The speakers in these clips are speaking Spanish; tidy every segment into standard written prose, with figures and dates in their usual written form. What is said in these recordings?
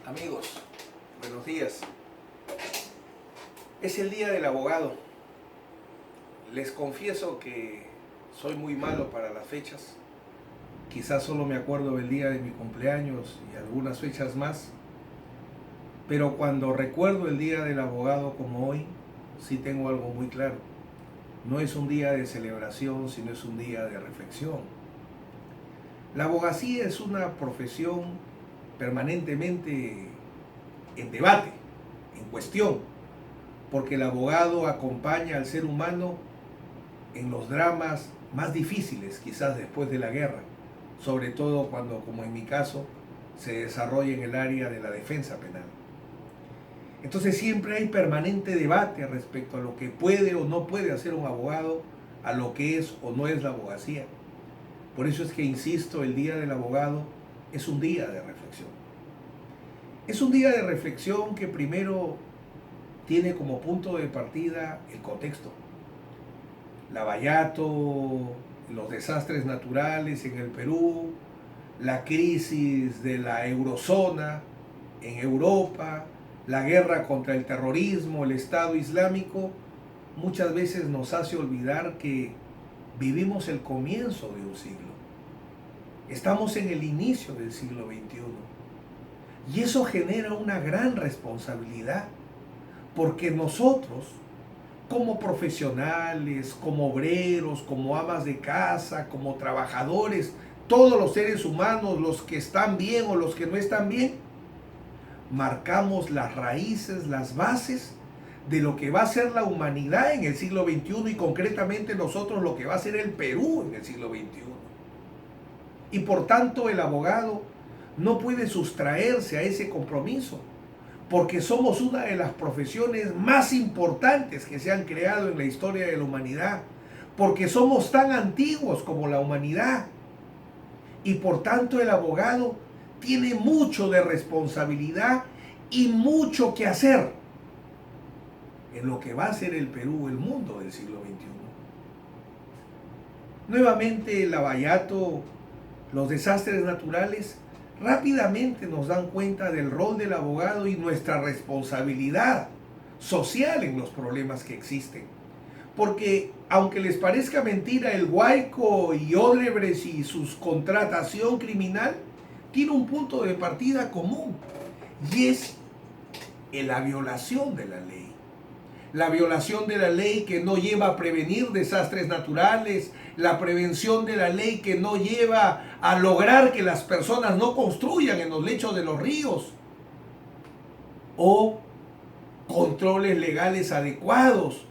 Amigos, buenos días. Es el día del abogado. Les confieso que soy muy malo para las fechas. Quizás solo me acuerdo del día de mi cumpleaños y algunas fechas más. Pero cuando recuerdo el día del abogado como hoy, sí tengo algo muy claro. No es un día de celebración, sino es un día de reflexión. La abogacía es una profesión permanentemente en debate, en cuestión, porque el abogado acompaña al ser humano en los dramas más difíciles, quizás después de la guerra, sobre todo cuando, como en mi caso, se desarrolla en el área de la defensa penal. Entonces siempre hay permanente debate respecto a lo que puede o no puede hacer un abogado, a lo que es o no es la abogacía. Por eso es que insisto, el Día del Abogado es un día de reflexión. Es un día de reflexión que primero tiene como punto de partida el contexto. Lavallato, los desastres naturales en el Perú, la crisis de la eurozona en Europa, la guerra contra el terrorismo, el Estado Islámico, muchas veces nos hace olvidar que vivimos el comienzo de un siglo. Estamos en el inicio del siglo XXI. Y eso genera una gran responsabilidad, porque nosotros, como profesionales, como obreros, como amas de casa, como trabajadores, todos los seres humanos, los que están bien o los que no están bien, marcamos las raíces, las bases de lo que va a ser la humanidad en el siglo XXI y concretamente nosotros lo que va a ser el Perú en el siglo XXI. Y por tanto el abogado no puede sustraerse a ese compromiso, porque somos una de las profesiones más importantes que se han creado en la historia de la humanidad, porque somos tan antiguos como la humanidad, y por tanto el abogado tiene mucho de responsabilidad y mucho que hacer en lo que va a ser el Perú, el mundo del siglo XXI. Nuevamente el Lavallato, los desastres naturales, rápidamente nos dan cuenta del rol del abogado y nuestra responsabilidad social en los problemas que existen. Porque aunque les parezca mentira, el Guayco y Odebrecht y su contratación criminal tiene un punto de partida común, y es la violación de la ley. La violación de la ley que no lleva a prevenir desastres naturales, la prevención de la ley que no lleva a lograr que las personas no construyan en los lechos de los ríos, o controles legales adecuados,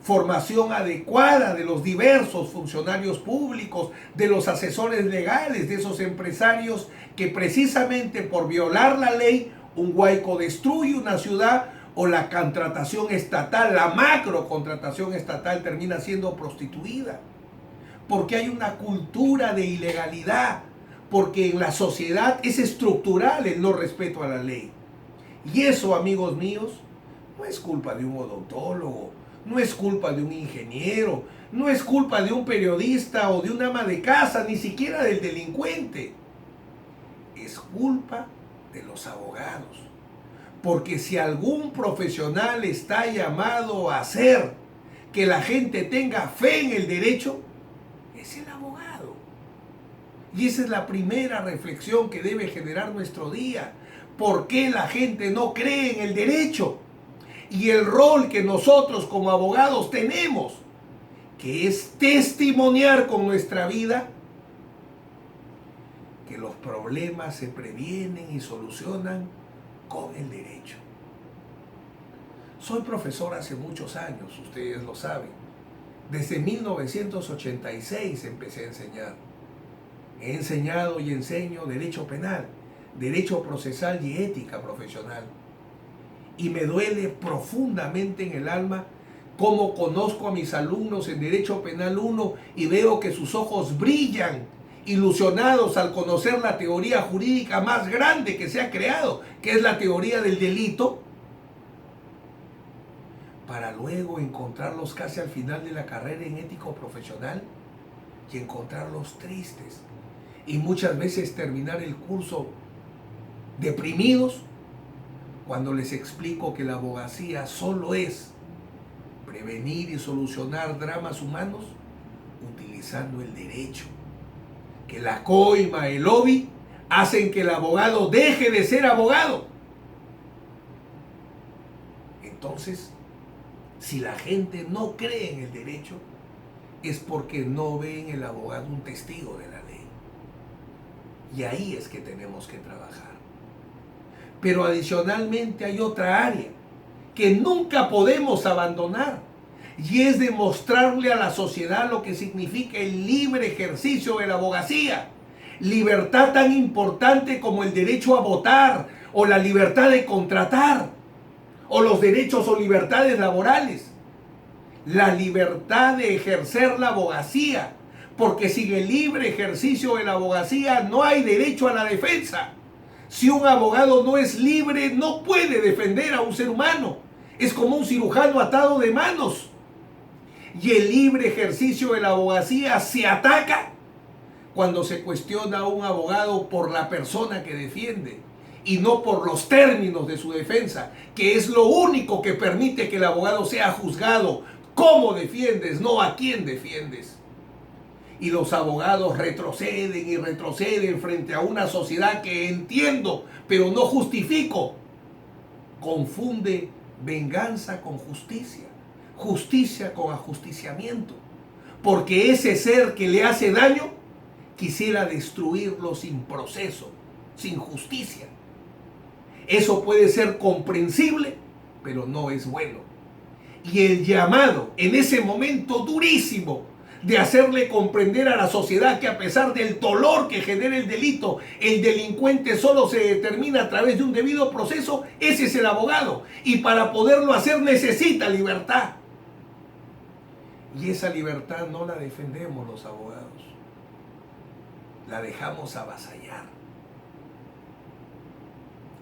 formación adecuada de los diversos funcionarios públicos, de los asesores legales, de esos empresarios que precisamente por violar la ley, un Guayco destruye una ciudad, o la contratación estatal, la macro contratación estatal termina siendo prostituida. Porque hay una cultura de ilegalidad, porque en la sociedad es estructural el no respeto a la ley. Y eso, amigos míos, no es culpa de un odontólogo, no es culpa de un ingeniero, no es culpa de un periodista o de un ama de casa, ni siquiera del delincuente. Es culpa de los abogados. Porque si algún profesional está llamado a hacer que la gente tenga fe en el derecho, es el abogado. Y esa es la primera reflexión que debe generar nuestro día. ¿Por qué la gente no cree en el derecho? Y el rol que nosotros como abogados tenemos, que es testimoniar con nuestra vida que los problemas se previenen y solucionan con el derecho. Soy profesor hace muchos años, ustedes lo saben. Desde 1986 empecé a enseñar. He enseñado y enseño derecho penal, derecho procesal y ética profesional. Y me duele profundamente en el alma cómo conozco a mis alumnos en Derecho Penal 1 y veo que sus ojos brillan, ilusionados al conocer la teoría jurídica más grande que se ha creado, que es la teoría del delito, para luego encontrarlos casi al final de la carrera en ético profesional y encontrarlos tristes. Y muchas veces terminar el curso deprimidos cuando les explico que la abogacía solo es prevenir y solucionar dramas humanos utilizando el derecho, que la coima, el lobby, hacen que el abogado deje de ser abogado. Entonces, si la gente no cree en el derecho, es porque no ve en el abogado un testigo de la ley. Y ahí es que tenemos que trabajar. Pero adicionalmente hay otra área que nunca podemos abandonar, y es demostrarle a la sociedad lo que significa el libre ejercicio de la abogacía. Libertad tan importante como el derecho a votar, o la libertad de contratar, o los derechos o libertades laborales. La libertad de ejercer la abogacía, porque sin el libre ejercicio de la abogacía no hay derecho a la defensa. Si un abogado no es libre, no puede defender a un ser humano. Es como un cirujano atado de manos. Y el libre ejercicio de la abogacía se ataca cuando se cuestiona a un abogado por la persona que defiende y no por los términos de su defensa, que es lo único que permite que el abogado sea juzgado. ¿Cómo defiendes? No a quién defiendes. Y los abogados retroceden y retroceden frente a una sociedad que entiendo, pero no justifico. Confunde venganza con justicia, justicia con ajusticiamiento, porque ese ser que le hace daño quisiera destruirlo sin proceso, sin justicia. Eso puede ser comprensible, pero no es bueno. Y el llamado en ese momento durísimo de hacerle comprender a la sociedad que a pesar del dolor que genera el delito, el delincuente solo se determina a través de un debido proceso, ese es el abogado. Y para poderlo hacer necesita libertad. Y esa libertad no la defendemos los abogados. La dejamos avasallar.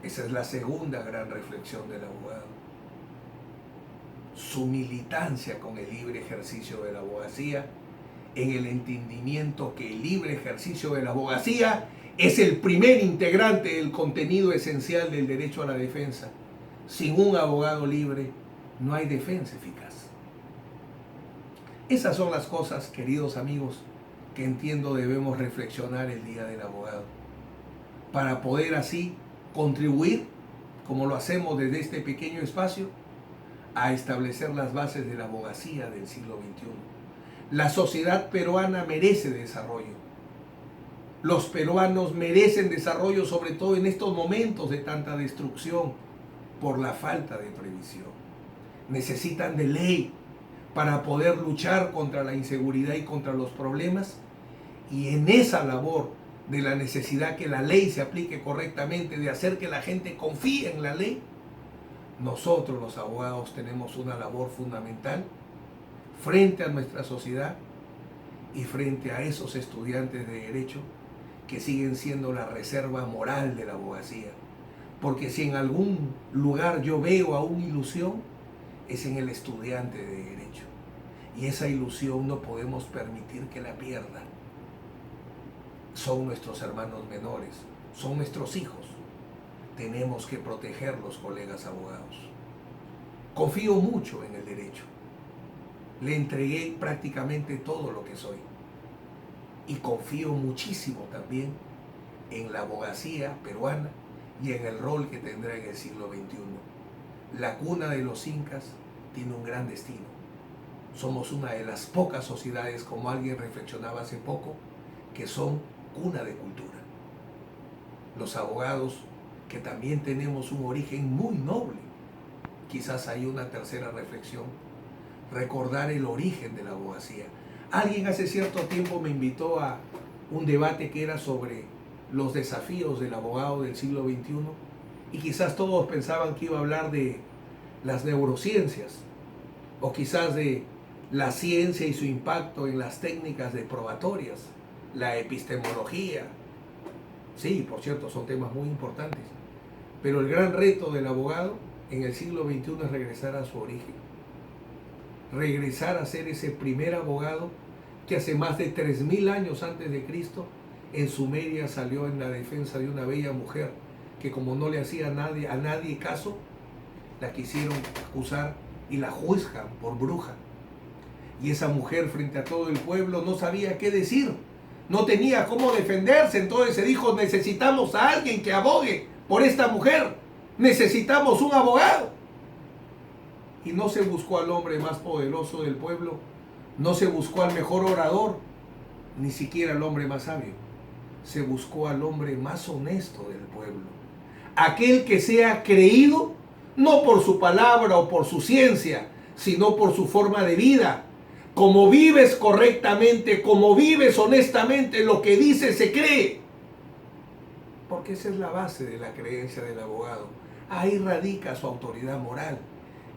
Esa es la segunda gran reflexión del abogado. Su militancia con el libre ejercicio de la abogacía, en el entendimiento que el libre ejercicio de la abogacía es el primer integrante del contenido esencial del derecho a la defensa. Sin un abogado libre no hay defensa eficaz. Esas son las cosas, queridos amigos, que entiendo debemos reflexionar el día del abogado, para poder así contribuir, como lo hacemos desde este pequeño espacio, a establecer las bases de la abogacía del siglo XXI. La sociedad peruana merece desarrollo. Los peruanos merecen desarrollo, sobre todo en estos momentos de tanta destrucción por la falta de previsión. Necesitan de ley para poder luchar contra la inseguridad y contra los problemas, y en esa labor de la necesidad que la ley se aplique correctamente, de hacer que la gente confíe en la ley, nosotros los abogados tenemos una labor fundamental frente a nuestra sociedad y frente a esos estudiantes de derecho que siguen siendo la reserva moral de la abogacía. Porque si en algún lugar yo veo aún ilusión, es en el estudiante de derecho. Y esa ilusión no podemos permitir que la pierda. Son nuestros hermanos menores, son nuestros hijos. Tenemos que protegerlos, colegas abogados. Confío mucho en el derecho. Le entregué prácticamente todo lo que soy. Y confío muchísimo también en la abogacía peruana y en el rol que tendrá en el siglo XXI. La cuna de los incas tiene un gran destino. Somos una de las pocas sociedades, como alguien reflexionaba hace poco, que son cuna de cultura. Los abogados, que también tenemos un origen muy noble. Quizás hay una tercera reflexión, recordar el origen de la abogacía. Alguien hace cierto tiempo me invitó a un debate que era sobre los desafíos del abogado del siglo XXI, y quizás todos pensaban que iba a hablar de las neurociencias, o quizás de la ciencia y su impacto en las técnicas de probatorias, la epistemología. Sí, por cierto, son temas muy importantes. Pero el gran reto del abogado en el siglo XXI es regresar a su origen. Regresar a ser ese primer abogado que hace más de 3000 años antes de Cristo en Sumeria salió en la defensa de una bella mujer que como no le hacía a nadie caso, la quisieron acusar y la juzgan por bruja. Y esa mujer frente a todo el pueblo no sabía qué decir, no tenía cómo defenderse, entonces se dijo, necesitamos a alguien que abogue por esta mujer, necesitamos un abogado. Y no se buscó al hombre más poderoso del pueblo, no se buscó al mejor orador, ni siquiera al hombre más sabio, se buscó al hombre más honesto del pueblo, aquel que sea creído no por su palabra o por su ciencia, sino por su forma de vida. Como vives correctamente, como vives honestamente, lo que dices se cree. Porque esa es la base de la creencia del abogado. Ahí radica su autoridad moral,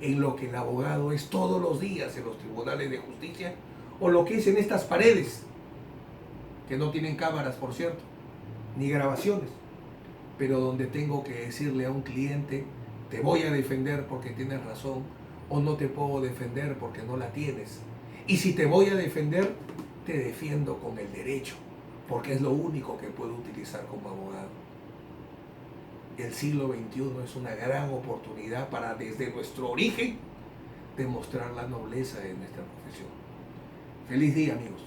en lo que el abogado es todos los días en los tribunales de justicia, o lo que es en estas paredes, que no tienen cámaras, por cierto, ni grabaciones, pero donde tengo que decirle a un cliente, te voy a defender porque tienes razón, o no te puedo defender porque no la tienes. Y si te voy a defender, te defiendo con el derecho, porque es lo único que puedo utilizar como abogado. El siglo XXI es una gran oportunidad para, desde nuestro origen, demostrar la nobleza de nuestra profesión. Feliz día, amigos.